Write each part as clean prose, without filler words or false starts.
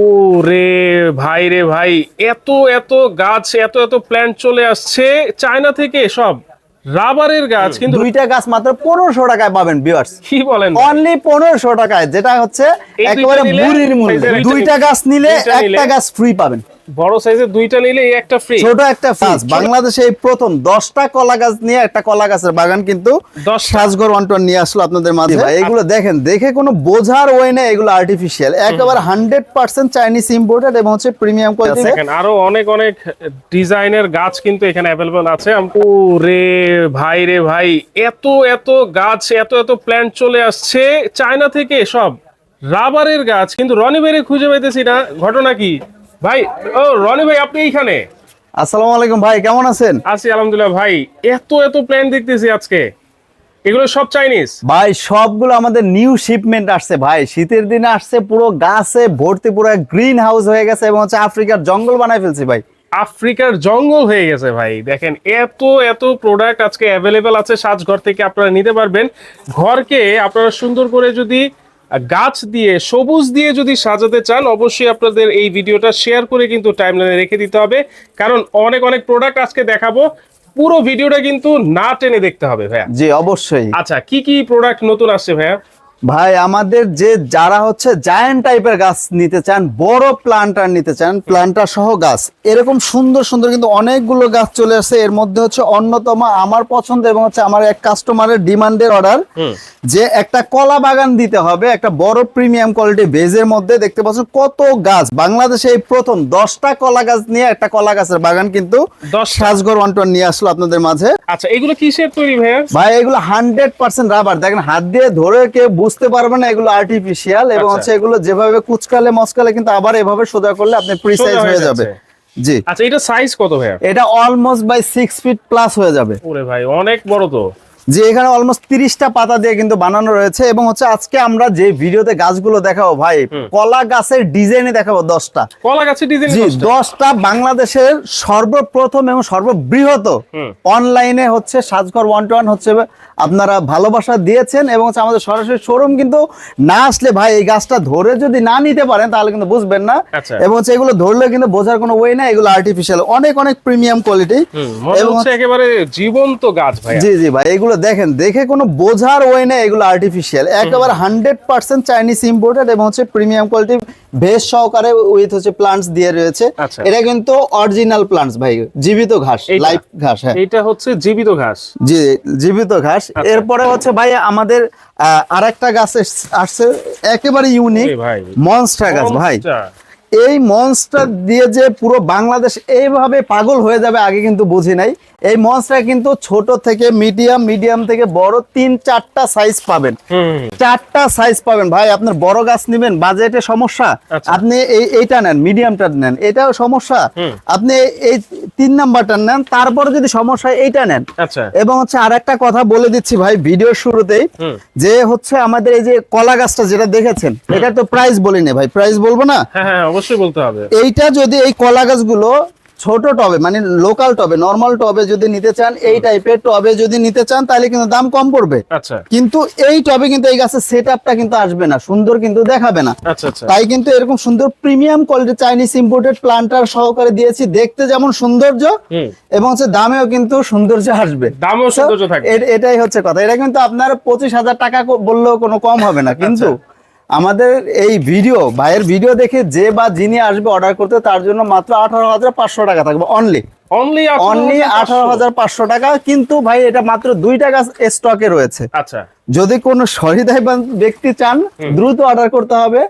ওরে ভাই রে ভাই, এত এত গাছ, এত এত প্ল্যান্ট চলে আসছে চায়না থেকে, সব রাবারের গাছ। কিন্তু দুইটা গাছ মাত্র 1500 টাকায় পাবেন ভিউয়ার্স। কি বলেন, অনলি 1500 টাকায়, যেটা হচ্ছে এই একেবারে দুইটা নিলে মুড়ির মূল্য। দুইটা দুইটা গাছ নিলে দুইটা নিলে একটা গাছ ফ্রি পাবেন। বড় সাইজের দুইটা নিলে এই একটা ফ্রি। ছোট একটা গাছ, বাংলাদেশে এই প্রথম 10টা কলা গাছ নিয়ে একটা কলা গাছের বাগান কিন্তু 10 সাজগর ওয়ান্টন নিয়ে আসলো আপনাদের মাঝে। এগুলো দেখেন, দেখে কোনো বোঝার ওয়ে না, এগুলো আর্টিফিশিয়াল, একেবারে 100% চাইনিজ ইম্পোর্টেড এবং হচ্ছে প্রিমিয়াম কোয়ালিটি। দেখেন আরো অনেক অনেক ডিজাইনের গাছ কিন্তু এখানে অ্যাভেলেবল আছে। ওরে ভাই রে ভাই, এত এত গাছ, এত এত প্ল্যান্ট চলে আসছে চায়না থেকে, সব রাবারের গাছ। কিন্তু রনি ভাইরে খুঁজে পাইতেছি না, ঘটনা কি ভাই? ও রনি ভাই, আপনি এইখানে? আসসালামু আলাইকুম ভাই, কেমন আছেন? আছি আলহামদুলিল্লাহ ভাই। এত এত প্ল্যান্ট দেখতেছি আজকে, এগুলো সব চাইনিজ ভাই? সবগুলো আমাদের নিউ শিপমেন্ট আসছে ভাই, শীতের দিনে আসছে, পুরো গাছে ভর্তি, পুরো গ্রিন হাউস হয়ে গেছে এবং হচ্ছে আফ্রিকার জঙ্গল বানাই ফেলছি ভাই। আফ্রিকার জঙ্গল হয়ে গেছে ভাই। দেখেন এত এত প্রোডাক্ট আজকে অ্যাভেলেবেল আছে সাজঘর থেকে, আপনারা নিতে পারবেন। ঘরকে আপনারা সুন্দর করে যদি গাছ দিয়ে, সবুজ দিয়ে যদি সাজাতে চান, অবশ্যই আপনাদের এই ভিডিওটা শেয়ার করে কিন্তু টাইমলাইনে রেখে দিতে হবে, কারণ অনেক অনেক প্রোডাক্ট আজকে দেখাবো। পুরো ভিডিওটা কিন্তু না টেনে দেখতে হবে ভাইয়া। জি অবশ্যই। আচ্ছা, কি কি প্রোডাক্ট নতুন আসছে ভাইয়া? ভাই আমাদের যে যারা হচ্ছে জায়ান্ট টাইপের গাছ নিতে চান, বড় প্লান্টার নিতে চান, প্লান্টার সহ গাছ, এরকম সুন্দর সুন্দর কিন্তু অনেকগুলো গাছ চলে আসছে। এর মধ্যে হচ্ছে অন্যতম আমার পছন্দ এবং হচ্ছে আমার এক কাস্টমারের ডিমান্ডের অর্ডার, যে একটা কলা বাগান দিতে হবে, একটা বড় প্রিমিয়াম কোয়ালিটি বেজের মধ্যে। দেখতে পাচ্ছেন কত গাছ, বাংলাদেশে এই প্রথম 10টা কলা গাছ নিয়ে একটা কলা গাছের বাগান কিন্তু সাজগর ওয়ান্টন নিয়ে আসলো আপনাদের মাঝে। আচ্ছা, এগুলো কিসের তৈরি ভাইয়া? ভাই এগুলো 100% রাবার। দেখেন হাত দিয়ে ধরে কেউ বুঝতে পারবে না এগুলো আর্টিফিশিয়াল, এবং হচ্ছে এগুলো যেভাবে কুচকালে মস্কালে কিন্তু আবার এভাবে সোজা করলে আপনি প্রিসাইজ হয়ে যাবে। জি। আচ্ছা, এটা সাইজ কত ভাইয়া? এটা অলমোস্ট বাই 6 ফিট প্লাস হয়ে যাবে। ওরে ভাই, অনেক বড় তো। যে এখানে অলমোস্ট 30টা পাতা দিয়ে কিন্তু বানানো রয়েছে, এবং হচ্ছে আজকে আমরা যে ভিডিওতে গাছগুলো দেখাবো ভাই, কলা গাছের ডিজাইনে দেখাবো 10টা কলা গাছের ডিজাইন। জি 10টা বাংলাদেশের সর্বপ্রথম এবং সর্ববৃহৎ অনলাইনে হচ্ছে সাজঘর 121 হচ্ছে আপনারা ভালোবাসা দিয়েছেন, এবং হচ্ছে আমাদের সরাসরি শোরুম কিন্তু না আসলে ভাই এই গাছটা ধরে যদি না নিতে পারেন তাহলে কিন্তু বুঝবেন না। এবং হচ্ছে এগুলো ধরলে কিন্তু বোঝার কোনো ওয়ে না, এগুলো আর্টিফিশিয়াল, অনেক অনেক প্রিমিয়াম কোয়ালিটি এবং হচ্ছে একেবারে জীবন্ত গাছ ভাই। জি জি ভাই, এগুলো দেখেন, দেখে কোনো বোঝার ওয়ে না, এগুলো আর্টিফিশিয়াল, একেবারে 100% চাইনিজ ইম্পোর্টেড এবং হচ্ছে প্রিমিয়াম কোয়ালিটি বেস সহকারে উইথ হচ্ছে প্লান্টস দিয়ে রয়েছে। এটা কিন্তু অরিজিনাল প্লান্টস ভাই, জীবিত ঘাস, লাইভ ঘাস। হ্যাঁ, এটা হচ্ছে জীবিত ঘাস। জি জীবিত ঘাস। এরপরে হচ্ছে ভাই আমাদের আরেকটা গাছ আসছে একেবারে ইউনিক, মনস্টার গাছ ভাই। এই মনস্টার দিয়ে যে পুরো বাংলাদেশ এইভাবে পাগল হয়ে যাবে আগে কিন্তু বুঝি নাই। এই মনস্টার কিন্তু ছোট থেকে মিডিয়াম, মিডিয়াম থেকে বড় 3-4টা সাইজ পাবেন, 4টা সাইজ পাবেন ভাই। আপনার বড় গাছ নেবেন, বাজেটে সমস্যা, আপনি এইটা নেন, মিডিয়ামটা নেন, এটাও সমস্যা, আপনি এই 3 নাম্বারটা নেন, তারপরে যদি সমস্যা এইটা নেন। এবং হচ্ছে আরেকটা কথা বলে দিচ্ছি ভাই ভিডিওর শুরুতেই, যে হচ্ছে আমাদের এই যে কলা গাছটা যেটা দেখেছেন, এটা তো প্রাইস বলিনি ভাই, প্রাইস বলবো না? হ্যাঁ অবশ্যই বলতে হবে। এইটা যদি এই কলা গাছগুলো ছোট টবে, মানে লোকাল টবে, নরমাল টবে যদি নিতে চান, এই টাইপের টবে যদি নিতে চান, তাহলে কিন্তু দাম কম পড়বে। কিন্তু এই টবে কিন্তু এই গাছের সেটআপটা কিন্তু আসবে না, সুন্দর কিন্তু দেখাবে না। তাই কিন্তু এরকম সুন্দর premium quality Chinese imported planter সহকারে দিয়েছি, দেখতে যেমন সৌন্দর্য এবং হচ্ছে দামেও কিন্তু সৌন্দর্য আসবে, দামেও সৌন্দর্য থাকবে। এটাই হচ্ছে কথা। এটা কিন্তু আপনার 25,000 টাকা বললেও কোনো কম হবে না। কিন্তু আমাদের এই ভিডিও, ভাইয়ের ভিডিও দেখে যে বা যিনি আসবে অর্ডার করতে, তার জন্য মাত্র 18,500 টাকা থাকবে। অনলি 18,500 টাকা। কিন্তু ভাই এটা মাত্র 2টা গাছ স্টকে রয়েছে। যদি কোনো সহৃদয়বান ব্যক্তি চান, দ্রুত অর্ডার করতে হবে,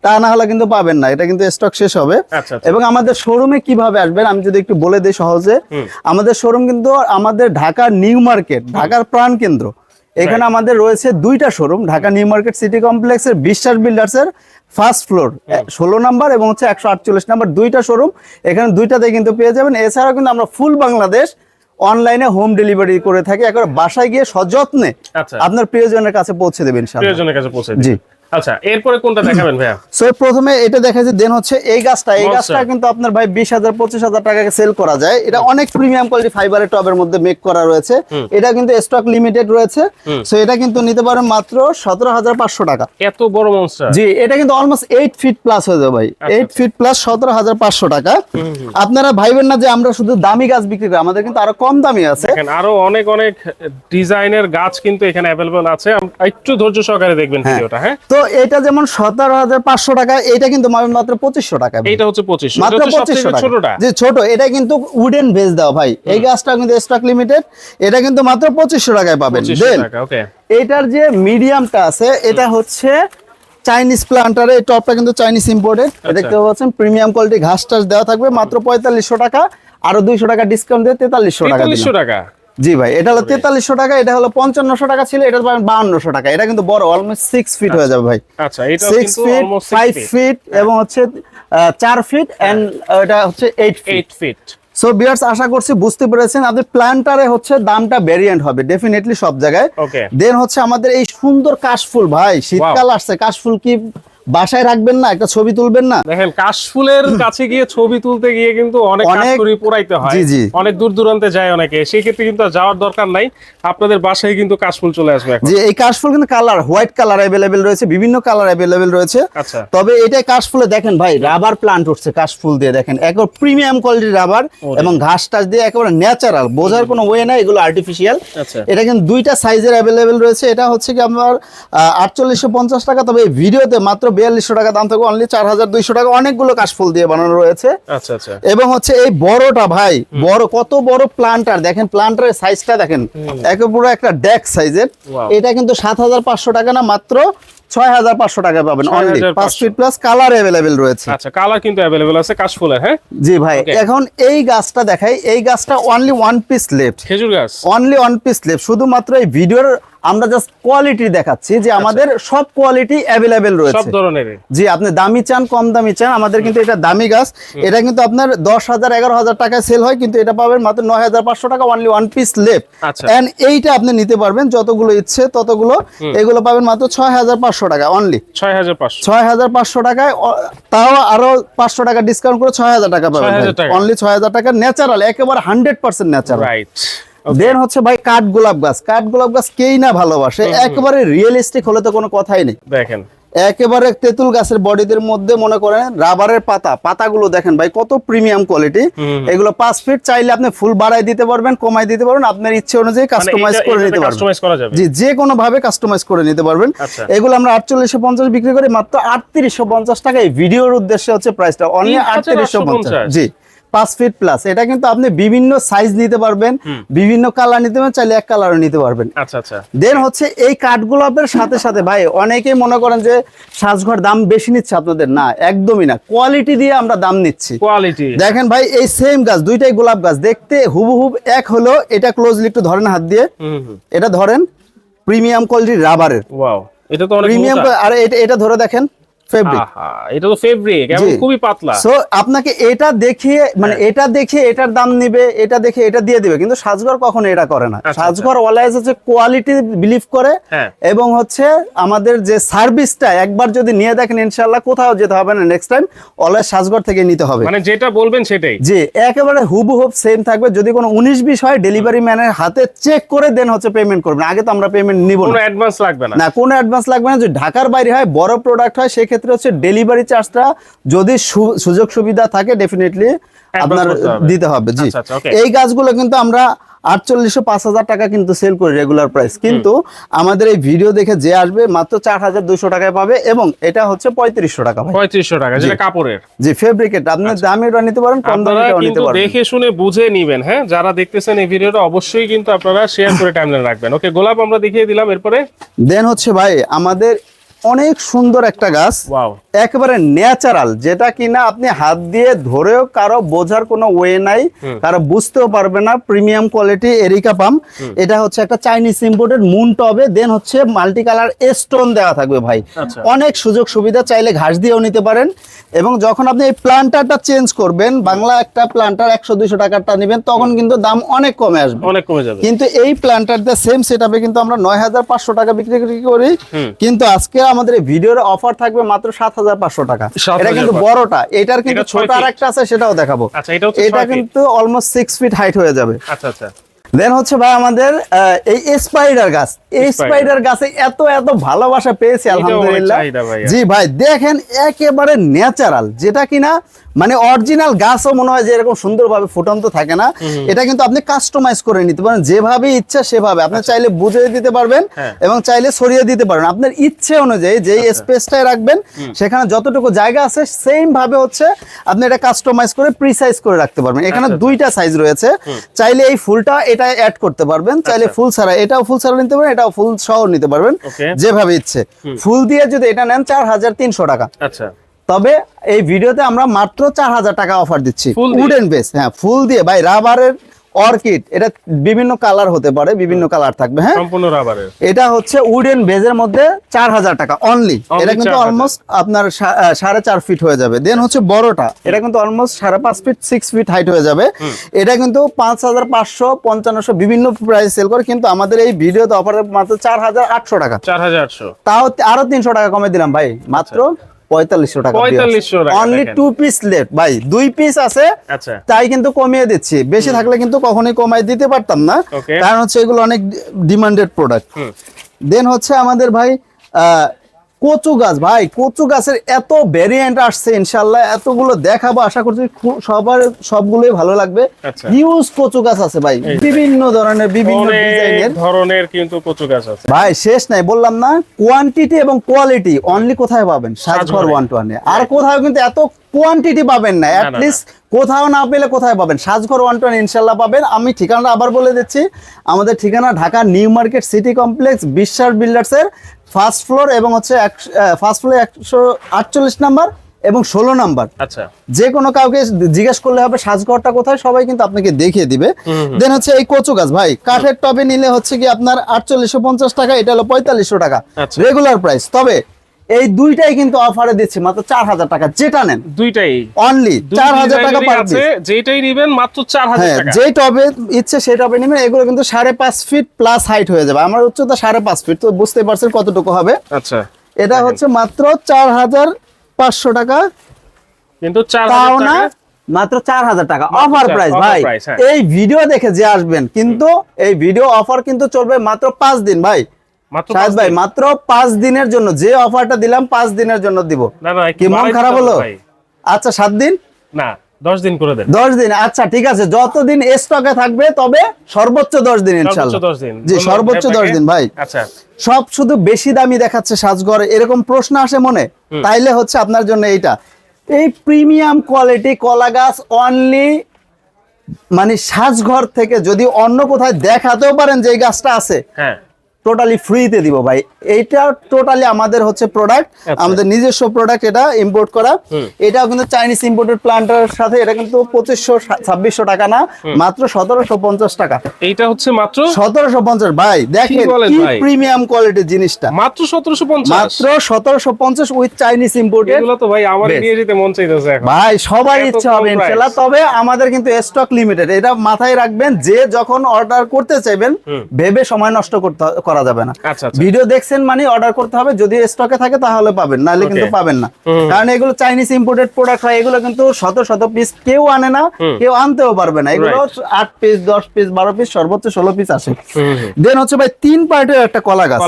তা না হলে কিন্তু পাবেন না, এটা কিন্তু স্টক শেষ হবে। এবং আমাদের শোরুমে কিভাবে আসবেন আমি যদি একটু বলে দিই সহজে। আমাদের শোরুম কিন্তু আমাদের ঢাকার নিউ মার্কেট, ঢাকার প্রাণ কেন্দ্র, এখানে আমাদের রয়েছে 2টা showroom. Dhaka new market city কমপ্লেক্সের বিশ্বাস বিল্ডার্স এর ফার্স্ট ফ্লোর 16 নাম্বার এবং হচ্ছে 148 নাম্বার, 2টা শোরুম। এখানে 2টাতে কিন্তু পেয়ে যাবেন। এছাড়াও কিন্তু আমরা ফুল বাংলাদেশ অনলাইনে হোম ডেলিভারি করে থাকি, একবার বাসায় গিয়ে সযত্নে আপনার প্রিয়জনের কাছে পৌঁছে দেবেন ইনশাআল্লাহ। প্রিয়জনের কাছে পৌঁছে জি। আচ্ছা, এরপরে কোনটা দেখাবেন ভাইয়া? সো প্রথমে এটা দেখাচ্ছি, দেন হচ্ছে এই গাছটা কিন্তু আপনার ভাই 20,000 25,000 টাকাকে সেল করা যায়। এটা অনেক প্রিমিয়াম কোয়ালিটি ফাইবারের টবের মধ্যে মেক করা রয়েছে। এটা কিন্তু স্টক লিমিটেড রয়েছে। সো এটা কিন্তু নিতে পারেন মাত্র 17,500 টাকা। এত বড় মনস্টার? জি, এটা কিন্তু অলমোস্ট 8 ফিট প্লাস হয়ে যাবে ভাই। 8 ফিট প্লাস 17,500 টাকা। আপনারা ভাইবেন না যে আমরা শুধু দামি গাছ বিক্রি করি, আমাদের কিন্তু আরো কম দামি আছে। দেখেন আরো অনেক অনেক ডিজাইনের গাছ কিন্তু এখানে अवेलेबल আছে। একটু ধৈর্য সহকারে দেখবেন ভিডিওটা। হ্যাঁ, তো এটা যেমন 17,500 টাকা, এটা কিন্তু মাত্র 2500 টাকা। এটা হচ্ছে 2500, মাত্র 2500 টাকা। ছোটটা? জি ছোট, এটা কিন্তু উডেন বেস দাও ভাই। এই গাছটা কিন্তু স্টক লিমিটেড, এটা কিন্তু মাত্র 2500 টাকায় পাবেন। 2500 টাকা। ওকে, এটার যে মিডিয়ামটা আছে এটা হচ্ছে চাইনিজ প্লান্টারে, এই টপটা কিন্তু চাইনিজ ইম্পোর্টেড। দেখতে পাচ্ছেন প্রিমিয়াম কোয়ালিটি ঘাস টাস দেওয়া থাকবে মাত্র 4500 টাকা। আরো 200 টাকা ডিসকাউন্ট দিয়ে 4300 টাকা। 4300 টাকা? জি ভাই, এটা হলো 4300 টাকা। এটা হলো 5500 টাকা ছিল, এটা পাবেন 5200 টাকা। এটা কিন্তু বড়, অলমোস্ট 6 ফিট হয়ে যাবে ভাই। আচ্ছা, এটা 6 ফিট, 5 ফিট এবং হচ্ছে 4 ফিট এন্ড এটা হচ্ছে 8 ফিট। সো ভিউয়ার্স, আশা করছি বুঝতে পেরেছেন। আপনি প্ল্যান্টারে হচ্ছে দামটা ভেরিয়েন্ট হবে ডেফিনেটলি সব জায়গায়। দেন হচ্ছে আমাদের এই সুন্দর কাশফুল ভাই, শীতকাল আসছে, কাশফুল কি বাসায় রাখবেন না, একটা ছবি তুলবেন না? দেখেন কাশফুলের কাছে গিয়ে ছবি তুলতে গিয়ে কিন্তু অনেক কাঠখড়ি পোড়াইতে হয়। অনেক দূর দূরান্তে যায় অনেকে, সেই ক্ষেত্রে কিন্তু আর যাওয়ার দরকার নাই। আপনাদের বাসায় কিন্তু কাশফুল চলে আসবে এখন। জি, এই কাশফুল কিন্তু কালার হোয়াইট কালার अवेलेबल রয়েছে, বিভিন্ন কালার अवेलेबल রয়েছে। আচ্ছা, তবে এটাই কাশফুলে দেখেন ভাই, রাবার প্লান্ট উঠছে কাশফুল দিয়ে। দেখেন একবার প্রিমিয়াম কোয়ালিটির রাবার এবং ঘাস টাস দিয়ে একেবারে ন্যাচারাল, বোঝার কোনো ওয়ে নাই, এগুলো আর্টিফিশিয়াল। এটা কিন্তু দুইটা সাইজের अवेलेबल রয়েছে। এটা হচ্ছে কি আমার 4850 টাকা। তবে এই ভিডিওতে মাত্র 4200 টাকা দাম, অনলি 4200 টাকা। অনেকগুলো কাশফুল দিয়ে বানানো রয়েছে। আচ্ছা আচ্ছা। এবং হচ্ছে এই বড়টা ভাই, বড় কত বড় প্লান্টার, দেখেন প্লান্টারের সাইজটা দেখেন, একেবারে পুরো একটা ডেক সাইজের। এটা কিন্তু 7500 টাকা না, মাত্র 6500 টাকা পাবেন only. 5 fit plus colour available রয়েছে। আচ্ছা, কালার কিন্তু अवेलेबल আছে কাশফুলের। হ্যাঁ জি ভাই, এখন এই গাছটা দেখাই। এই গাছটা অনলি 1 পিস লেফট, খেজুর গাছ অনলি 1 পিস লেফট। শুধুমাত্র এই ভিডিওর আমরা জাস্ট কোয়ালিটি দেখাচ্ছি যে আমাদের সব কোয়ালিটি अवेलेबल রয়েছে, সব ধরনের। জি, আপনি দামি চান কম দামি চান, আমাদের কিন্তু এটা দামি গাছ। এটা কিন্তু আপনার 10,000 11,000 টাকায় সেল হয়, কিন্তু এটা পাবেন মাত্র 9500 টাকা, অনলি 1 পিস লেফট। এন্ড এইটা আপনি নিতে পারবেন যতগুলো ইচ্ছে ততগুলো। এগুলো পাবেন মাত্র 6500 টাকা অনলি। 6500 টাকায়, তাও আরো 500 টাকা ডিসকাউন্ট করে 6000 টাকা পাবেন অনলি। 6000 টাকা ন্যাচারাল, একেবারে 100% ন্যাচারাল। রাইট। দেন হচ্ছে ভাই কাঠ গোলাপ গাছ। কাঠ গোলাপ গাছ কেই না ভালোবাসে, একেবারে রিয়েলিস্টিক হলে তো কোনো কথাই নেই। দেখেন একেবারে তেঁতুল গাছের বডিদের মধ্যে মনে করেন রাবারের পাতাগুলো দেখেন ভাই কত প্রিমিয়াম কোয়ালিটি। এগুলো 5 ফিট, চাইলে আপনি ফুল বাড়াই দিতে পারবেন, কমাই দিতে পারবেন, আপনার ইচ্ছে অনুযায়ী কাস্টমাইজ করে নিতে পারবেন। জি, যে কোনো ভাবে কাস্টমাইজ করে নিতে পারবেন। এগুলো আমরা 4850 বিক্রি করি, মাত্র 3850 টাকা। এই ভিডিওর উদ্দেশ্যে হচ্ছে প্রাইসটা অনলি 3850। জি, 5 ফিট প্লাস। এটা কিন্তু আপনি বিভিন্ন সাইজ নিতে পারবেন, বিভিন্ন কালার নিতে পারবেন, চাইলে এক কালারও নিতে পারবেন। আচ্ছা আচ্ছা। দেন হচ্ছে এই কাঠগোলাপের সাথে সাথে ভাই অনেকেই মনে করেন যে সাজঘর দাম বেশি নিচ্ছে আপনাদের, না একদমই না, কোয়ালিটি দিয়ে আমরা দাম নিচ্ছি। কোয়ালিটি দেখেন ভাই, এই সেম গাছ, দুইটাই গোলাপ গাছ, দেখতে হুবহুব এক হলো। এটা ক্লোজলি একটু ধরেন হাত দিয়ে, এটা ধরেন প্রিমিয়াম কোয়ালিটির রাবারের। ওয়াও, এটা তো অনেক প্রিমিয়াম। আর এটা ধরে দেখেন ফেব্রিক, এটা তো ফেব্রিক এবং খুবই পাতলা। সো আপনাকে এটা দেখিয়ে মানে এটা দেখে এটার দাম নিবে, এটা দেখে এটা দিয়ে দিবে, কিন্তু সাজঘর কখনো এটা করে না। সাজঘর অলওয়েজ হচ্ছে কোয়ালিটি বিলিভ করে, এবং হচ্ছে আমাদের যে সার্ভিসটা একবার যদি নিয়ে দেখেন ইনশাআল্লাহ কোথাও যেতে হবে না, নেক্সট টাইম অলওয়েজ সাজঘর থেকে নিতে হবে। মানে যেটা বলবেন সেটাই, জি, একেবারে হুবহুব সেম থাকবে। যদি কোনো 19-20 হয় ডেলিভারি ম্যানের হাতে চেক করে দেন হচ্ছে পেমেন্ট করবেন। আগে তো আমরা পেমেন্ট নিব না, কোনো অ্যাডভান্স লাগবে না। না, কোনো অ্যাডভান্স লাগবে না। যদি ঢাকার বাইরে হয়, বড় প্রোডাক্ট হয়, সেই ক্ষেত্রে হচ্ছে ডেলিভারি চার্জটা যদি সুযোগ সুবিধা থাকে ডেফিনেটলি আপনার দিতে হবে। জি, এই গাছগুলো কিন্তু আমরা 4800-5000 টাকা কিন্তু সেল করি রেগুলার প্রাইস, কিন্তু আমাদের এই ভিডিও দেখে যে আসবে মাত্র 4200 টাকায় পাবে, এবং এটা হচ্ছে 3500 টাকা। 3500 টাকা যেটা কাপড়ের। জি, ফেব্রিকেট। আপনি দামিটা নিতে পারেন, কম দামিটাও নিতে পারেন। দেখে শুনে বুঝে নেবেন। হ্যাঁ, যারা দেখতেছেন এই ভিডিওটা অবশ্যই কিন্তু আপনারা শেয়ার করে টাইমলাইন রাখবেন। ওকে, গোলাপ আমরা দেখিয়ে দিলাম। এরপরে দেন হচ্ছে ভাই আমাদের অনেক সুন্দর একটা গাছ, একেবারে ন্যাচারাল, যেটা কিনা আপনি হাত দিয়ে ধরেও কারো বোঝার কোনো ওয়ে নাই, কারো বুঝতেও পারবে না। প্রিমিয়াম কোয়ালিটি এরিকা পাম, এটা হচ্ছে একটা চাইনিজ ইম্পোর্টেড মুন টবে, দেন হচ্ছে মাল্টি কালার স্টোন দেওয়া থাকবে ভাই। অনেক সুযোগ সুবিধা, চাইলে ঘাস দিয়েও নিতে পারেন। এবং যখন আপনি এই প্লান্টারটা চেঞ্জ করবেন, বাংলা একটা প্লান্টার 100-200 টাকারটা নেবেন, তখন কিন্তু দাম অনেক কমে আসবে, অনেক কমে যাবে। কিন্তু এই প্লান্টারটা সেম সেটআপে কিন্তু আমরা 9500 টাকা বিক্রি করি, কিন্তু আজকে আমাদের এই ভিডিওর অফার থাকবে মাত্র 7500 টাকা। এটা কিন্তু বড়টা, এটার কিন্তু ছোট আরেকটা আছে, সেটাও দেখাবো। আচ্ছা, এটা কিন্তু অলমোস্ট 6 ফিট হাইট হয়ে যাবে। আচ্ছা আচ্ছা। দেন হচ্ছে ভাই আমাদের এই স্পাইডার গাছ, এই স্পাইডার গাছে এত এত ভালোবাসা পেয়েছি আলহামদুলিল্লাহ। জি ভাই দেখেন, একেবারে ন্যাচারাল, যেটা কিনা মানে অরিজিনাল গাছও মনে হয় যে এরকম সুন্দরভাবে ফুটন্ত থাকে না। এটা কিন্তু আপনি কাস্টমাইজ করে নিতে পারেন, যেভাবে ইচ্ছা সেভাবে আপনি চাইলে বুঝিয়ে দিতে পারবেন এবং চাইলে সরিয়ে দিতে পারেন আপনার ইচ্ছে অনুযায়ী। যে স্পেসটায় রাখবেন সেখানে যতটুকু জায়গা আছে সেম ভাবে হচ্ছে আপনি এটা কাস্টমাইজ করে প্রিসাইজ করে রাখতে পারবেন। এখানে দুইটা সাইজ রয়েছে, চাইলে এই ফুলটা এটা অ্যাড করতে পারবেন, চাইলে ফুল ছাড়া এটাও ফুল ছাড়া নিতে পারেন, এটাও ফুল সহ নিতে পারবেন, যেভাবে ইচ্ছে। ফুল দিয়ে যদি এটা নেন 4300 টাকা। আচ্ছা, তবে এই ভিডিওতে আমরা মাত্র 4000 টাকা অফার দিচ্ছি উডেন বেস। হ্যাঁ, ফুল দিয়ে ভাই, রাবারের অর্কিড, এটা বিভিন্ন কালার হতে পারে, বিভিন্ন কালার থাকবে। হ্যাঁ, সম্পূর্ণ রাবারের। এটা হচ্ছে উডেন বেজের মধ্যে 4000 টাকা অনলি। এটা কিন্তু অলমোস্ট আপনার 4.5 ফিট হয়ে যাবে। দেন হচ্ছে বড়টা, এটা কিন্তু অলমোস্ট 5.5 ফিট 6 ফিট হাইট হয়ে যাবে। এটা কিন্তু 5500 5500 বিভিন্ন প্রাইস সেল করে, কিন্তু আমাদের এই ভিডিওতে অফার মাত্র 4800 টাকা। 4800, তাও আরো 300 টাকা কমে দিলাম ভাই, মাত্র 4500 টাকা। 4500 টাকা। অনলি 2 পিস লেফট ভাই, 2 পিস আছে। আচ্ছা, তাই কিন্তু কমিয়ে দিচ্ছি, বেশি থাকলে কিন্তু কখনোই কমাই দিতে পারতাম না, কারণ হচ্ছে এগুলো অনেক ডিমান্ডেড প্রোডাক্ট। দেন হচ্ছে আমাদের ভাই কচু গাছ, ভাই কচু গাছের এত ভেরিয়েন্ট আসছে, ইনশাআল্লাহ এতগুলো দেখাবো, আশা করছি সবগুলোই ভালো লাগবে। হিউজ কচু গাছ আছে ভাই, বিভিন্ন ধরনের বিভিন্ন ধরনের কিন্তু কচু গাছ আছে ভাই, শেষ নাই। বললাম না, কোয়ান্টিটি এবং কোয়ালিটি অনলি কোথায় পাবেন? সাজঘর 121 এ। আর কোথাও কিন্তু এত কোয়ান্টিটি পাবেন না, অ্যাট লিস্ট কোথাও না পেলে কোথায় পাবেন? সাজঘর 121 ইনশাআল্লাহ পাবেন। আমি ঠিকানা আবার বলে দিচ্ছি, আমাদের ঠিকানা Dhaka new market city complex, বিশ্বাস বিল্ডার্স এর ফার্স্ট ফ্লোর, এবং হচ্ছে ফার্স্ট ফ্লোরে 148 নাম্বার এবং 16 নাম্বার। আচ্ছা, যে কোনো কাউকে জিজ্ঞেস করলে হবে সাজঘরটা কোথায়, সবাই কিন্তু আপনাকে দেখিয়ে দিবে। দেন হচ্ছে এই কচু গাছ ভাই, কাঠের টবে নিলে হচ্ছে কি আপনার 4850 টাকা, এটা হলো 4500 টাকা রেগুলার প্রাইস। তবে এই দুইটাই কিন্তু অফারে দিচ্ছি মাত্র 4000 টাকা, যেটা নেন দুইটাই অনলি 4000 টাকা পার পিস। যেটাই নেবেন মাত্র 4000 টাকা। যে টবে ইচ্ছে সেই টবে নেবেন। এগুলো কিন্তু 5.5 ফিট প্লাস হাইট হয়ে যাবে, আমার উচ্চতা 5.5 ফিট, তো বুঝতে পারছেন কতটুকু হবে। আচ্ছা, এটা হচ্ছে মাত্র 4500 টাকা, কিন্তু তাও না মাত্র 4000 টাকা অফার প্রাইস ভাই। এই ভিডিও দেখে যে আসবেন, কিন্তু এই ভিডিও অফার কিন্তু চলবে মাত্র 5 দিন ভাই। শাহেদ ভাই মাত্র 5 দিনের জন্য যে অফারটা দিলাম, 5 দিনের জন্য দিব। কি মন খারাপ হলো? আচ্ছা 7 দিন না 10 দিন করে দেন। 10 দিন, আচ্ছা ঠিক আছে, যতদিন স্টকে থাকবে, তবে সর্বোচ্চ 10 দিন ইনশাআল্লাহ। জি, সর্বোচ্চ 10 দিন ভাই। আচ্ছা, সব শুধু বেশি দামি দেখাচ্ছে সাজঘরে, এরকম প্রশ্ন আসে মনে, তাইলে হচ্ছে আপনার জন্য এইটা। এই প্রিমিয়াম কোয়ালিটি কলা গাছ অনলি মানে সাজঘর থেকে, যদি অন্য কোথায় দেখাতেও পারেন যে এই গাছটা আছে, হ্যাঁ টোটালি ফ্রিতে দিব ভাই। এইটা টোটালি আমাদের হচ্ছে প্রোডাক্ট, আমাদের নিজস্ব প্রোডাক্ট, এটা ইম্পোর্ট করা। এটাও কিন্তু চাইনিজ ইম্পোর্টেড প্লান্টারের সাথে, এটা কিন্তু 2500-2600 টাকা না, মাত্র 1750 টাকা। এইটা হচ্ছে মাত্র 1750 ভাই। দেখেন কি প্রিমিয়াম কোয়ালিটির জিনিসটা, মাত্র 1750, মাত্র 1750 উইথ চাইনিজ ইম্পোর্টেড। এগুলো তো ভাই আমার নিয়ে যেতে মন চাইতেছে এখন ভাই, সবার ইচ্ছা হবে ইনশাআল্লাহ। তবে আমাদের কিন্তু স্টক লিমিটেড, এটা মাথায় রাখবেন। যে যখন অর্ডার করতে চাইবেন, ভেবে সময় নষ্ট করা যাবে না। ভিডিও দেখছেন মানে অর্ডার করতে হবে, যদি স্টকে থাকে তাহলে পাবেন, নাহলে কিন্তু পাবেন না। কারণ এগুলো চাইনিজ ইম্পোর্টেড প্রোডাক্ট হয়, এগুলো কিন্তু শত পিস কেউ আনে না, কেউ আনতেও পারবে না। এগুলো 8 পিস 10 পিস 12 পিস সর্বোচ্চ 16 পিস আসে। দেন হচ্ছে ভাই 3 পার্টের একটা কলা গাছ।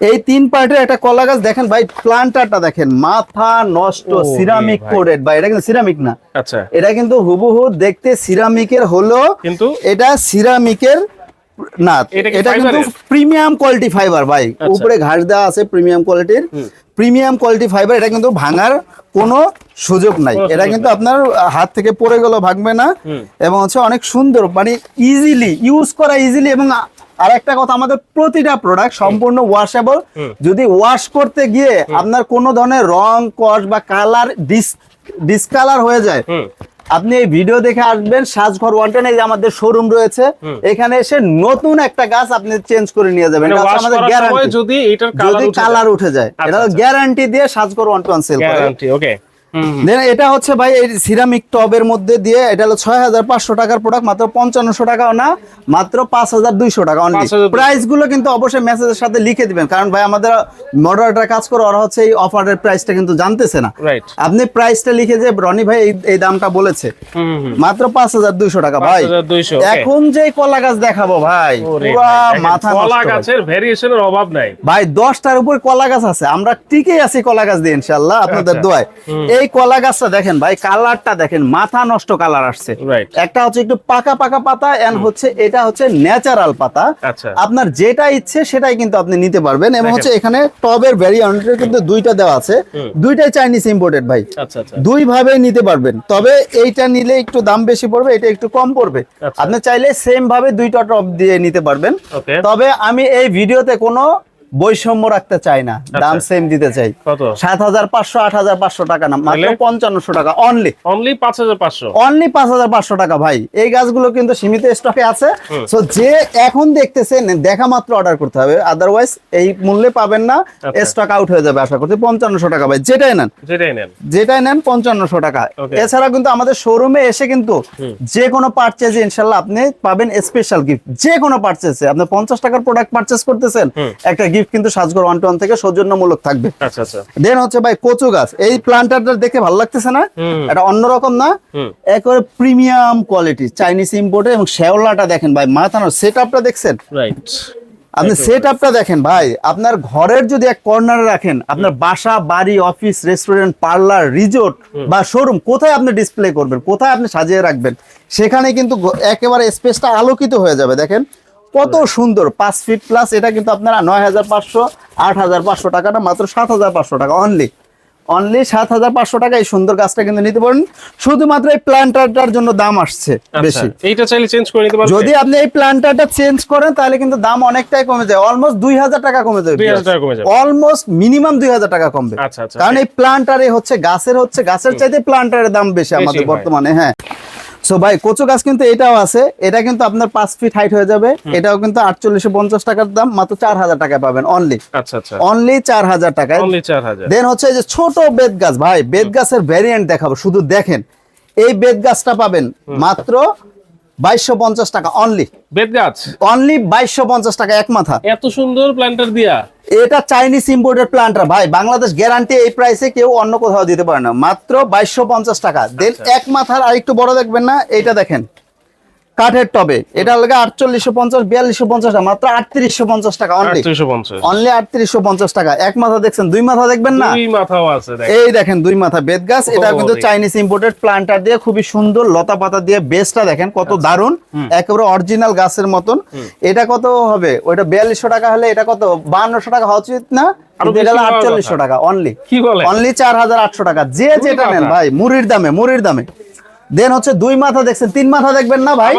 এই 3 পার্টের একটা কলা গাছ দেখেন ভাই, প্লান্টারটা দেখেন, মাথা নষ্ট, সিরামিক কোটেড ভাই। এটা কিন্তু সিরামিক না, আচ্ছা এটা কিন্তু হুবহু দেখতে সিরামিকের হলো, কিন্তু এটা সিরামিকের না, এটা কিন্তু প্রিমিয়াম কোয়ালিটি ফাইবার ভাই। উপরে ঘাস দেওয়া আছে প্রিমিয়াম কোয়ালিটির, প্রিমিয়াম কোয়ালিটি ফাইবার। এটা কিন্তু ভাঙার কোনো সুযোগ নাই, এটা কিন্তু আপনার হাত থেকে পড়ে গেল ভাঙবে না, এবং হচ্ছে অনেক সুন্দর, মানে ইজিলি ইউজ করা, ইজিলি এবং আর একটা কথা, আমাদের প্রতিটা প্রোডাক্ট সম্পূর্ণ ওয়াশেবল। যদি ওয়াশ করতে গিয়ে আপনার কোনো ধরনের রং কস বা কালার ডিসকালার হয়ে যায়, আপনি এই ভিডিও দেখে আসবেন সাজঘর 110, এই যে আমাদের শোরুম রয়েছে, এখানে এসে নতুন একটা গাছ আপনি চেঞ্জ করে নিয়ে যাবেন। এটা হচ্ছে আমাদের গ্যারান্টি, যদি কালার উঠে যায়, এটা গ্যারান্টি দিয়ে সাজঘর 110 সেল করে। গ্যারান্টি, ওকে। দেন এটা হচ্ছে ভাই এই সিরামিক টবের মধ্যে দিয়ে, এটা হলো 6500 টাকার প্রোডাক্ট, মাত্র 5500 টাকাও না, মাত্র 5200 টাকা অনলি। প্রাইস গুলো কিন্তু অবশ্যই মেসেজের সাথে লিখে দিবেন, কারণ ভাই আমাদের মডারেটর কাজ করে, ওরা হচ্ছে এই অফারের প্রাইসটা কিন্তু জানতেছে না। আপনি প্রাইসটা লিখে যে রনি ভাই এই দামটা বলেছে, মাত্র 5200 টাকা ভাই। এখন যে কলা গাছ দেখাবো ভাই, পুরো মাথা নষ্ট। কলা গাছের ভেরিয়েশনের অভাব নাই ভাই, 10টার উপর কলা গাছ আছে, আমরা টিকে আছি কলা গাছ দিয়ে ইনশাআল্লাহ আপনাদের দোয়ায়। এই কলা গাছটা দেখেন ভাই, কালারটা দেখেন, মাথা নষ্ট কালার আসছে। একটা হচ্ছে একটু পাকা পাকা পাতা, এন্ড হচ্ছে এটা হচ্ছে ন্যাচারাল পাতা। আপনার যেটা ইচ্ছে সেটাই কিন্তু আপনি নিতে পারবেন। এবং হচ্ছে এখানে টবের ভ্যারিয়েন্ট কিন্তু দুইটা দেওয়া আছে, দুইটাই চাইনিজ ইম্পোর্টেড ভাই, দুই ভাবে নিতে পারবেন। তবে এইটা নিলে একটু দাম বেশি পড়বে, এটা একটু কম পড়বে। আপনি চাইলে সেম ভাবে দুইটা টব দিয়ে নিতে পারবেন। তবে আমি এই ভিডিওতে কোনো বৈষম্য রাখতে চাই না, দাম সেম দিতে চাই। 7500 8500 টাকা না, মাত্র 5500 টাকা অনলি। 5500 টাকা ভাই। এই গাছগুলো কিন্তু সীমিত স্টকে আছে, সো যে এখন দেখতেছেন দেখা মাত্র অর্ডার করতে হবে, আদারওয়াইজ এই মূল্যে পাবেন না, স্টক আউট হয়ে যাবে আশা করছি। 5500 টাকা ভাই, যেটাই নেন 5500 টাকা। এছাড়া কিন্তু আমাদের শোরুমে এসে কিন্তু যে কোনো পারচেজে ইনশাআল্লাহ আপনি পাবেন স্পেশাল গিফট। যে কোনো পারচেজে আপনি 50 টাকার প্রোডাক্ট পারচেজ করতেছেন, একটা গিফট কিন্তু সাজঘর 110 থেকে সৌজন্যমূলক থাকবে। দেন হচ্ছে ভাই কচু গাছ, এই প্লান্টারটা দেখে ভালো লাগতেছে না? এটা অন্যরকম না, একেবারে প্রিমিয়াম কোয়ালিটি চাইনিজ ইম্পোর্টেড। এবং শেওলাটা দেখেন ভাই, মাথানো সেটআপটা দেখছেন? আপনি সেটআপটা দেখেন ভাই, আপনার ঘরের যদি এক কর্নারে রাখেন, আপনার বাসা, বাড়ি, অফিস, রেস্টুরেন্ট, পার্লার, রিসোর্ট বা শোরুম, কোথায় আপনি ডিসপ্লে করবেন, কোথায় আপনি সাজিয়ে রাখবেন, সেখানে কিন্তু একেবারে স্পেসটা আলোকিত হয়ে যাবে। দেখেন কত সুন্দর, 5 ফিট প্লাস। এটা কিন্তু আপনারা 9500 8500 টাকা না, মাত্র 7500 টাকা অনলি 7500 টাকা এই সুন্দর গাছটা কিন্তু নিতে পারেন। শুধুমাত্র এই প্ল্যান্টারটার জন্য দাম আসছে বেশি। এইটা চাইলে চেঞ্জ করে নিতে পারবেন। যদি আপনি এই প্ল্যান্টারটা চেঞ্জ করেন তাহলে কিন্তু দাম অনেকটাই কমে যায়, অলমোস্ট 2000 টাকা কমে যাবে। 2000 টাকা কমে যাবে, অলমোস্ট মিনিমাম 2000 টাকা কমবে। কারণ এই প্ল্যান্টারে হচ্ছে গাছের চাইতে প্ল্যান্টারের দাম বেশি আমাদের বর্তমানে। হ্যাঁ, সো ভাই কচু গাছ কিন্তু এটাও আছে, এটা কিন্তু আপনার 5 ফিট হাইট হয়ে যাবে। এটাও কিন্তু 4850 টাকার দাম, মাত্র 4000 টাকায় পাবেন অনলি। অনলি 4000 টাকায়। দেন হচ্ছে এই যে ছোট বেত গাছ, ভাই বেত গাছের ভ্যারিয়েন্ট দেখাবো, শুধু দেখেন। এই বেত গাছটা পাবেন মাত্র 2250 টাকা অনলি। বেত গাছ অনলি 2250 টাকা এক মাথা। এত সুন্দর প্ল্যান্টার দিয়া, এটা চাইনিজ ইম্পোর্টেড প্ল্যান্টার ভাই, বাংলাদেশ গ্যারান্টি। এই প্রাইসে কেউ অন্য কোথাও দিতে পারে না, মাত্র 2250 টাকা। দেন এক মাথার আরেকটু বড় দেখবেন না, এইটা দেখেন কাঠের টবে, এটা লাগে 4850 4250 টাকা, মাত্র 3850 টাকা অনলি। 3850 টাকা এক মাথা। দেখছেন দুই মাথা দেখবেন না, দুই মাথাও আছে। এই দেখেন দুই মাথা বেত গাছ, এটা কিন্তু চাইনিজ ইম্পোর্টেড প্ল্যান্টার দিয়ে খুবই সুন্দর লতা পাতা দিয়ে। বেসটা দেখেন কত দারুন, একেবারে অরিজিনাল গাছের মতন। এটা কত হবে? ওইটা 4200 টাকা হলে এটা কত 5200 টাকা হওয়া উচিত না? 4800 টাকা অনলি। অনলি 4800 টাকা। যে যেটা নেন ভাই, মুড়ির দামে। দেন হচ্ছে দুই মাথা দেখছেন, তিন মাথা দেখবেন না ভাই?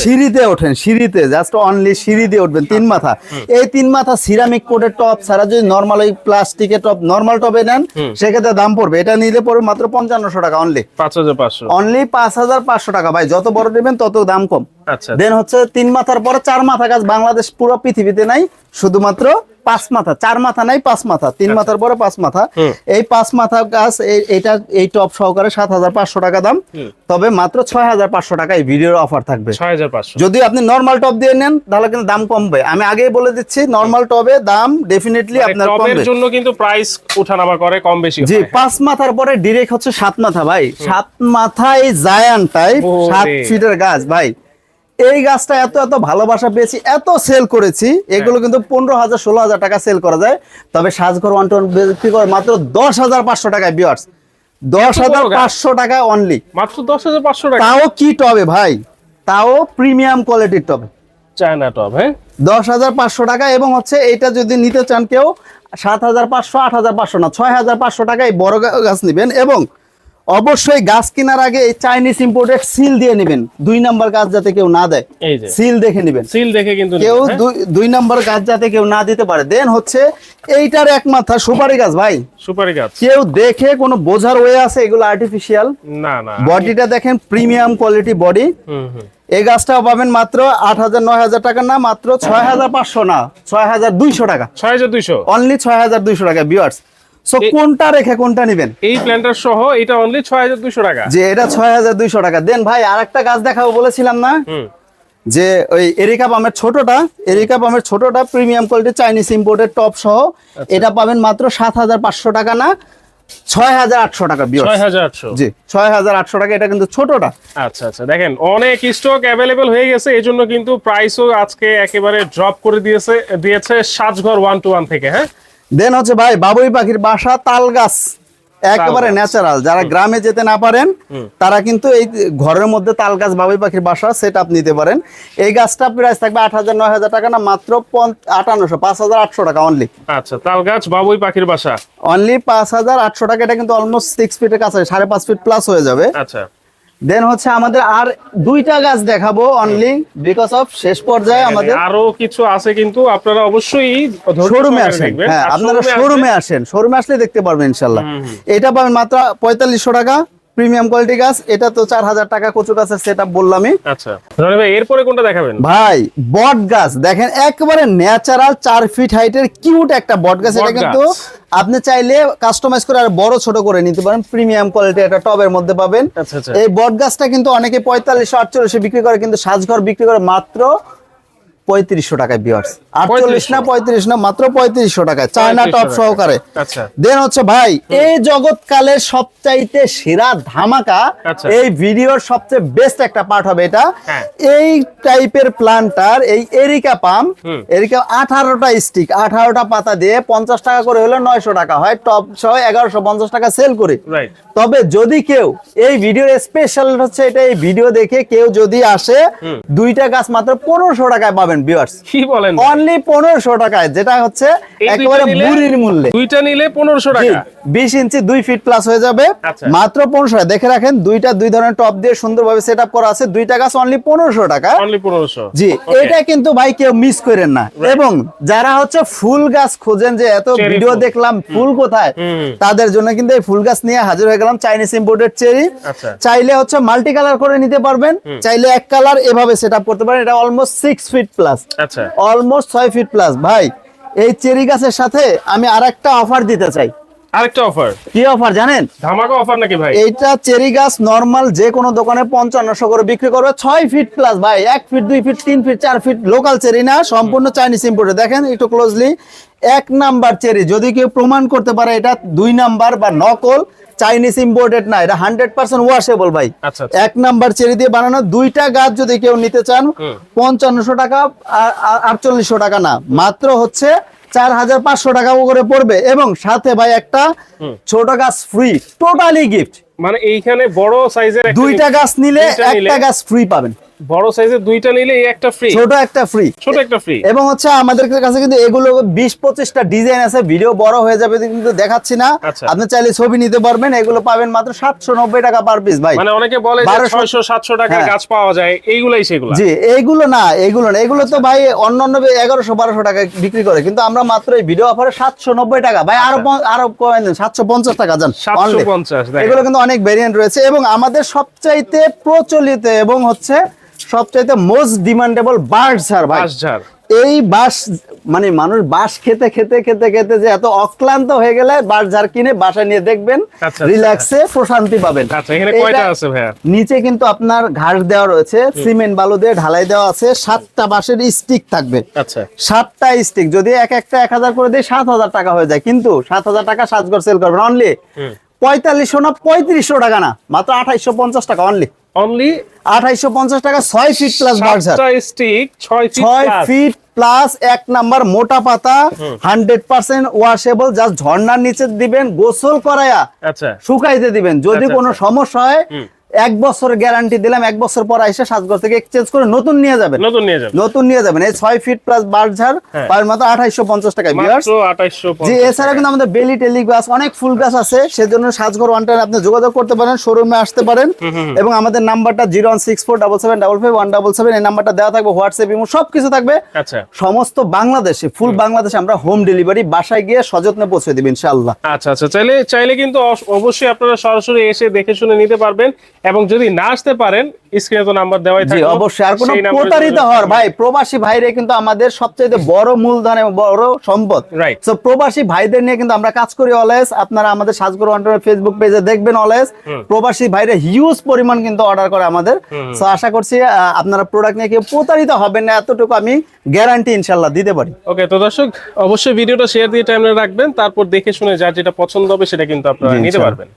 সিঁড়িতে ওঠেন, সিঁড়িতে জাস্ট অনলি সিঁড়ি দিয়ে উঠবেন। তিন মাথা, এই তিন মাথা সিরামিক কোটের টপ ছাড়া যদি নরমাল ওই প্লাস্টিকের টপ নরমাল টপে নেন, সেক্ষেত্রে দাম পড়বে, এটা নিলে পড়বে মাত্র 5500 টাকা অনলি। 5500 অনলি 5500 টাকা ভাই। যত বড় নেবেন তত দাম কম। দেন হচ্ছে তিন মাথার পরে চার মাথা গাছ, বাংলাদেশ পুরো পৃথিবীতে নাই, শুধুমাত্র 5 মাথা। 4 মাথা নাই, 5 মাথা। 3 মাথার পরে 5 মাথা। এই 5 মাথা গাছ এটা এই টপ সহকারে 7500 টাকা দাম। তবে মাত্র 6500 টাকা এই ভিডিওর অফার থাকবে। 6500 যদি আপনি নরমাল টপ দিয়ে নেন তাহলে কিন্তু দাম কমবে। আমি আগেই বলে দিচ্ছি, নরমাল টবে দাম ডেফিনেটলি আপনার কমবে। টবের জন্য কিন্তু প্রাইস ওঠানামা করে, কম বেশি হয়। জি, 5 মাথার পরে ডাইরেক্ট হচ্ছে 7 মাথা ভাই। 7 মাথা এই জায়ান্ট টাইপ 7 ফিটের গাছ ভাই। এই গাছটা এত ভালোবাসা পেয়েছি, এত সেল করেছি, এগুলো কিন্তু 15000 16000 টাকা সেল করা যায়। তবে সাজঘর 110 বিক্রি করে মাত্র 10500 টাকায় ভিউয়ার্স, 10500 টাকা অনলি, মাত্র 10500 টাকা। তাও কি টবে ভাই, তাও প্রিমিয়াম কোয়ালিটির টবে, চায়না টব। হ্যাঁ, 10500 টাকা। এবং হচ্ছে এটা যদি নিতে চান কেউ 7500 8500 না 6500 টাকায় বড় গাছ নেবেন। এবং অবশ্যই গাছ কেনার আগে এই চাইনিজ ইম্পোর্টেড সিল দিয়ে নেবেন, 2 নাম্বার গাছ যাতে কেউ না দেয়, এই যে সিল দেখে নেবেন, সিল দেখে কিন্তু কেউ নেবেন, হ্যাঁ? 2 নাম্বার গাছ যাতে কেউ না দিতে পারে। দেন হচ্ছে এইটার এক মাথা সুপারি গাছ ভাই, সুপারি গাছ কেউ দেখে কোনো বোঝার ওয়ে আছে এগুলো আর্টিফিশিয়াল না না, বডিটা দেখেন প্রিমিয়াম কোয়ালিটি বডি। এই গাছটাও পাবেন মাত্র 8,000-9,000 টাকা না, মাত্র 6,500 না 6,200 টাকা, 6,200 অনলি 6,200 টাকা ভিউয়ার্স। সো কোনটা রেখে কোনটা নেবেন? এই প্ল্যান্টার সহ এটা অনলি 6,200 টাকা, যে এটা 6,200 টাকা। দেন ভাই আরেকটা গাছ দেখাবো বলেছিলাম না, যে ওই এরিকা পামের ছোটটা, এরিকা পামের ছোটটা premium quality Chinese imported top সহ, এটা পাবেন মাত্র 7,500 টাকা না 6,800 টাকা ভিউয়ার্স। 6,800 জি 6,800 টাকা, এটা কিন্তু ছোটটা। আচ্ছা আচ্ছা, দেখেন অনেক স্টক অ্যাভেলেবেল হয়ে গেছে, এই জন্য কিন্তু প্রাইসও আজকে একেবারে ড্রপ করে দিয়েছে সাজঘর 1-to-1 থেকে। হ্যাঁ, দেন হচ্ছে ভাই বাবুই পাখির বাসা তাল গাছ, একেবারে ন্যাচারাল। যারা গ্রামে যেতে না পারেন তারা কিন্তু এই ঘরের মধ্যে তাল গাছ বাবুই পাখির বাসা সেট আপ নিতে পারেন। এই গাছটা প্রাইস থাকবে 8,000-9,000 টাকা না, মাত্র 5,800 টাকা অনলি। আচ্ছা, তাল গাছ বাবুই পাখির বাসা অনলি 5,800 টাকা। এটা কিন্তু অলমোস্ট 6 ফিটের কাছে, 5.5 ফিট প্লাস হয়ে যাবে। আচ্ছা, দেন হচ্ছে আমাদের আর 2টা গাছ দেখাবো অনলি বিকজ অফ শেষ পর্যায়ে আমাদের আরো কিছু আছে, কিন্তু আপনারা অবশ্যই শোরুমে আসেন। হ্যাঁ, আপনারা শোরুমে আসেন, শোরুমে আসলে দেখতে পারবেন ইনশাআল্লাহ। এটা পাবেন মাত্র 4,500 টাকা প্রিমিয়াম কোয়ালিটি গাছ। এটা তো 4,000 টাকা কচু গাছের সেটআপ বললামই। আচ্ছা রনি ভাই, এরপরে কোনটা দেখাবেন? ভাই বট গাছ দেখেন, একেবারে ন্যাচারাল 4 ফিট হাইটের কিউট একটা বট গাছ। এটা কিন্তু আপনি চাইলে কাস্টমাইজ করে আর বড় ছোট করে নিতে পারেন, প্রিমিয়াম কোয়ালিটি একটা টবের মধ্যে পাবেন। এই বট গাছটা কিন্তু অনেকে 4500-4800 বিক্রি করে, কিন্তু সাজঘর বিক্রি করে মাত্র 3,500 টাকায় ভিউয়ার্স। 48 না 35 না, মাত্র 3,500 টাকায় চায়না টপ সহকারে। আচ্ছা, দেন হচ্ছে ভাই এই জগৎকালের সবচাইতে সেরা ধামাকা, এই ভিডিওর সবচেয়ে বেস্ট একটা পার্ট হবে এটা। এই টাইপের প্লান্টার, এই এরিকা পাম, এরিকা 18টা স্টিক 18টা পাতা দিয়ে 50 টাকা করে হলে 900 টাকা হয়, টপ সহ 1,150 টাকা সেল করে। তবে যদি কেউ এই ভিডিওর স্পেশাল হচ্ছে এটা, এই ভিডিও দেখে কেউ যদি আসে 2টা গাছ মাত্র 1,500 টাকায় পাবেন ভিউয়ার্স। কি বলেন? অনলি 1,500 টাকায়, যেটা হচ্ছে একেবারে মুড়ির মূল্যে। 2টা নিলে 1,500 টাকা, 20 ইঞ্চি 2 ফিট প্লাস হয়ে যাবে মাত্র 1,500 টাকা। দেখে রাখেন 2 ধরনের টপ দিয়ে সুন্দরভাবে সেটআপ করা আছে। 2টা গাছ অনলি 1,500 টাকা, অনলি 1,500। জি, এটা কিন্তু ভাই কেউ মিস করেন না। এবং যারা হচ্ছে ফুল গাছ খোঁজেন যে এত ভিডিও দেখলাম ফুল কোথায়, তাদের জন্য কিন্তু এই ফুল গাছ নিয়ে হাজির হয়ে গেলাম। চাইনিজ ইম্পোর্টেড চেরি, চাইলে হচ্ছে মাল্টি কালার করে নিতে পারবেন, চাইলে এক কালার এভাবে সেটআপ করতে পারেন। এটা অলমোস্ট 6 ফিট প্লাস, আচ্ছা অলমোস্ট 6 ফিট প্লাস। ভাই এই চেরি গাছের সাথে আমি আরেকটা অফার দিতে চাই। আরেকটা অফার? কি অফার জানেন? ধামাকা অফার নাকি ভাই? এইটা চেরি গাছ নরমাল যে কোনো দোকানে 5500 করে বিক্রি করবে, 6 ফিট প্লাস ভাই, 1 feet 2 feet 3 feet 4 feet local cherry না, সম্পূর্ণ চাইনিজ ইম্পোর্টেড। দেখেন একটু ক্লোজলি, 1 নাম্বার চেরি, যদি কেউ প্রমাণ করতে পারে এটা 2 নাম্বার বা নকল চাইনিজ ইম্পোর্টেড না, এটা 100% ওয়াশেবল ভাই। 1 নাম্বার চেরি দিয়ে বানানো। 2টা গাছ যদি কেউ নিতে চান 5500 টাকা, 4800 টাকা না, মাত্র হচ্ছে 4,500 টাকা করে পড়বে। এবং সাথে ভাই একটা ছোট গাছ ফ্রি, টোটালি গিফট। মানে এইখানে বড় সাইজের 2টা গাছ নিলে একটা গাছ ফ্রি পাবেন। বড় সাইজের 2টা নিলে এই একটা ফ্রি, ছোট একটা ফ্রি, ছোট একটা ফ্রি। এবং হচ্ছে আমাদের কাছে কিন্তু এগুলো 20-25টা ডিজাইন আছে, ভিডিও বড় হয়ে যাবে কিন্তু দেখাচ্ছি না। আপনি চাইলে ছবি নিতে পারবেন। এগুলো পাবেন মাত্র 790 টাকা পার পিস ভাই। মানে অনেকে বলে যে 600-700 টাকার গাছ পাওয়া যায়, এইগুলাই সেগুলো? জি, এইগুলো না, এইগুলো না, এগুলো তো ভাই অন্যান্য 1100-1200 টাকা বিক্রি করে, কিন্তু আমরা মাত্র এই ভিডিও অফারে 790 টাকা ভাই। আরো 750 টাকা জান, 750। এগুলো কিন্তু অনেক ভেরিয়েন্ট রয়েছে। এবং আমাদের সবচাইতে প্রচলিত এবং হচ্ছে সবচাইতে মোস্ট ডিমান্ডেবল বাঁশঝাড় ভাই। এই বাঁশ মানে মানুষ বাঁশ খেতে খেতে খেতে খেতে যে এত অক্লান্ত হয়ে গেলে বাঁশঝাড় কিনে বাসায় নিয়ে দেখবেন, রিল্যাক্সে প্রশান্তি পাবেন। নিচে কিন্তু আপনার ঘাস দেওয়া রয়েছে, সিমেন্ট বালু দিয়ে ঢালাই দেওয়া আছে, 7টা বাঁশের স্টিক থাকবে। 7টা স্টিক যদি একটা 1,000 করে দিয়ে 7,000 টাকা হয়ে যায়, কিন্তু 7,000 টাকা সাজঘর সেল করবেন অনলি 4500 না 3500 টাকা না, মাত্র 2850 টাকা অনলি। 2850 টাকা, 6 ফিট প্লাস বাঁশঝাড়, 6 ফিট প্লাস 1 নাম্বার মোটা পাতা, 100% ওয়াশেবল। জাস্ট ঝর্ণার নিচে দিবেন, গোসল করায়া শুকাইতে দিবেন। যদি কোনো সমস্যা হয় 1 বছর গ্যারান্টি দিলাম, 1 বছর পর এসে সাজঘর থেকে এক্সচেঞ্জ করে নতুন নিয়ে যাবেন। নতুন নিয়ে যাবেন। এই 6 ফিট প্লাস বারঝাড় পার মাত্র 2850 টাকা ভিউয়ার্স। জি, এছাড়া কিন্তু আমাদের বেলি টেলি গাছ অনেক ফুল গাছ আছে, সেজন্য সাজঘর ওয়ান টাইম আপনি যোগাযোগ করতে পারেন, শোরুমে আসতে পারেন। এবং আমাদের নাম্বারটা 01647775577, এই নাম্বারটা দেওয়া থাকবে, হোয়াটসঅ্যাপ ইমো সবকিছু থাকবে। আচ্ছা, সমস্ত বাংলাদেশে, ফুল বাংলাদেশে আমরা হোম ডেলিভারি বাসায় গিয়ে সযত্নে পৌঁছে দিব ইনশাআল্লাহ। আচ্ছা আচ্ছা, চাইলে কিন্তু অবশ্যই আপনারা সরাসরি এসে দেখে শুনে নিতে পারবেন, এবং যদি না আসতে পারেন স্ক্রিনে তো নাম্বার দেওয়াই থাকবে। জি অবশ্যই। আর কোনো প্রতারিত হওয়ার ভাই, প্রবাসী ভাইরে কিন্তু আমাদের সবচেয়ে বড় মূলধন এবং বড় সম্পদ। রাইট। সো প্রবাসী ভাইদের নিয়ে কিন্তু আমরা কাজ করি অলওয়েজ। আপনারা আমাদের সাজঘর ওয়ান্টার ফেসবুক পেজে দেখবেন অলওয়েজ প্রবাসী ভাইরে হিউজ পরিমাণ কিন্তু অর্ডার করে আমাদের। সো আশা করছি আপনারা প্রোডাক্ট নিয়ে কেউ প্রতারিত হবেন না, এতটুকু আমি গ্যারান্টি ইনশাআল্লাহ দিতে পারি। ওকে, তো দর্শক অবশ্যই ভিডিওটা শেয়ার দিয়ে টাইমলাইনে রাখবেন, তারপর দেখে শুনে যার যেটা পছন্দ হবে সেটা কিন্তু আপনারা নিতে পারবেন।